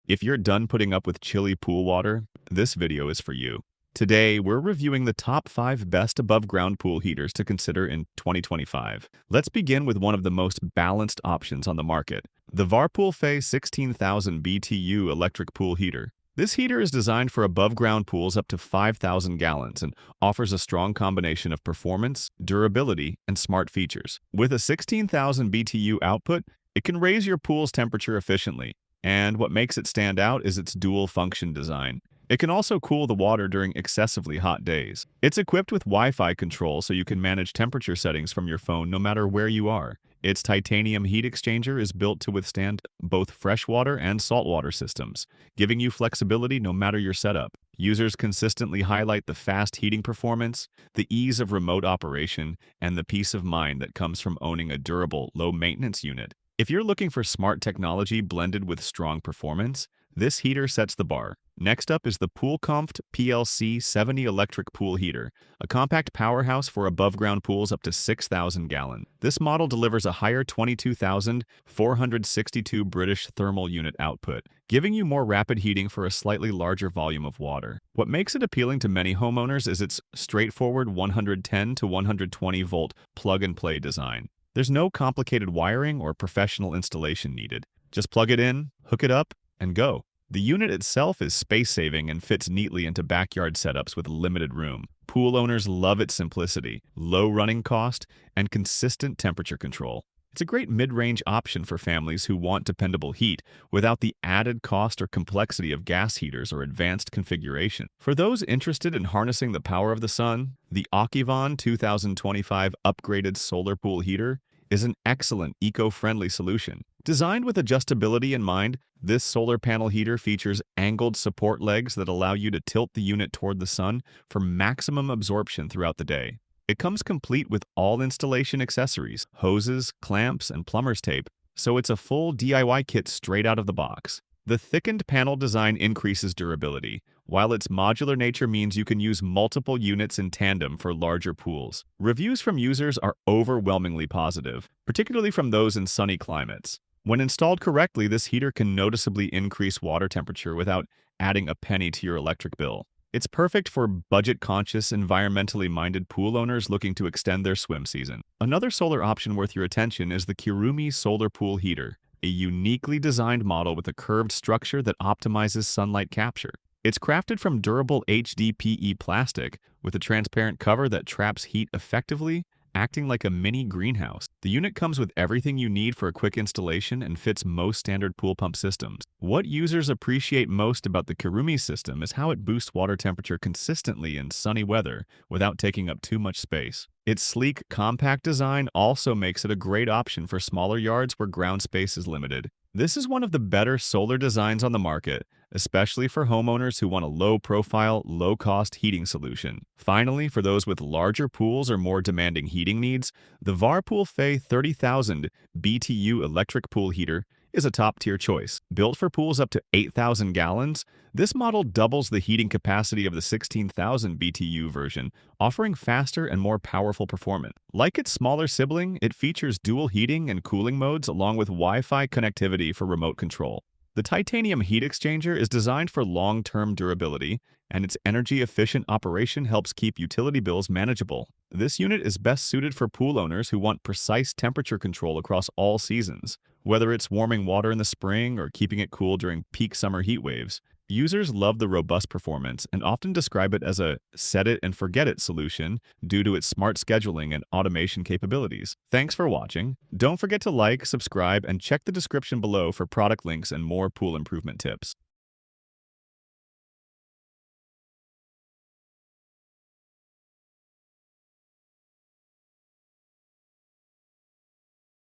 If you're done putting up with chilly pool water, this video is for you. Today, we're reviewing the top 5 best above-ground pool heaters to consider in 2025. Let's begin with one of the most balanced options on the market, the VARPOOLFAYE 16,000 BTU electric pool heater. This heater is designed for above-ground pools up to 5,000 gallons and offers a strong combination of performance, durability, and smart features. With a 16,000 BTU output, it can raise your pool's temperature efficiently. And what makes it stand out is its dual-function design. It can also cool the water during excessively hot days. It's equipped with Wi-Fi control so you can manage temperature settings from your phone no matter where you are. Its titanium heat exchanger is built to withstand both freshwater and saltwater systems, giving you flexibility no matter your setup. Users consistently highlight the fast heating performance, the ease of remote operation, and the peace of mind that comes from owning a durable, low-maintenance unit. If you're looking for smart technology blended with strong performance, this heater sets the bar. Next up is the POOLCOMFT PLC 70 electric pool heater, a compact powerhouse for above-ground pools up to 6,000 gallons. This model delivers a higher 22,462 British thermal unit output, giving you more rapid heating for a slightly larger volume of water. What makes it appealing to many homeowners is its straightforward 110 to 120 volt plug-and-play design. There's no complicated wiring or professional installation needed. Just plug it in, hook it up, and go. The unit itself is space-saving and fits neatly into backyard setups with limited room. Pool owners love its simplicity, low running cost, and consistent temperature control. It's a great mid-range option for families who want dependable heat without the added cost or complexity of gas heaters or advanced configuration. For those interested in harnessing the power of the sun, the AUKIVON 2025 upgraded solar pool heater is an excellent eco-friendly solution. Designed with adjustability in mind, this solar panel heater features angled support legs that allow you to tilt the unit toward the sun for maximum absorption throughout the day. It comes complete with all installation accessories, hoses, clamps, and plumber's tape, so it's a full DIY kit straight out of the box. The thickened panel design increases durability, while its modular nature means you can use multiple units in tandem for larger pools. Reviews from users are overwhelmingly positive, particularly from those in sunny climates. When installed correctly, this heater can noticeably increase water temperature without adding a penny to your electric bill. It's perfect for budget-conscious, environmentally minded pool owners looking to extend their swim season. Another solar option worth your attention is the KIRUMIE solar pool heater, a uniquely designed model with a curved structure that optimizes sunlight capture. It's crafted from durable HDPE plastic with a transparent cover that traps heat effectively, acting like a mini greenhouse. The unit comes with everything you need for a quick installation and fits most standard pool pump systems. What users appreciate most about the KIRUMIE system is how it boosts water temperature consistently in sunny weather without taking up too much space. Its sleek, compact design also makes it a great option for smaller yards where ground space is limited. This is one of the better solar designs on the market, especially for homeowners who want a low-profile, low-cost heating solution. Finally, for those with larger pools or more demanding heating needs, the VARPOOLFAYE 30,000 BTU electric pool heater is a top-tier choice. Built for pools up to 8,000 gallons, this model doubles the heating capacity of the 16,000 BTU version, offering faster and more powerful performance. Like its smaller sibling, it features dual heating and cooling modes along with Wi-Fi connectivity for remote control. The titanium heat exchanger is designed for long-term durability, and its energy-efficient operation helps keep utility bills manageable. This unit is best suited for pool owners who want precise temperature control across all seasons. Whether it's warming water in the spring or keeping it cool during peak summer heat waves, users love the robust performance and often describe it as a set-it-and-forget-it solution due to its smart scheduling and automation capabilities. Thanks for watching. Don't forget to like, subscribe, and check the description below for product links and more pool improvement tips.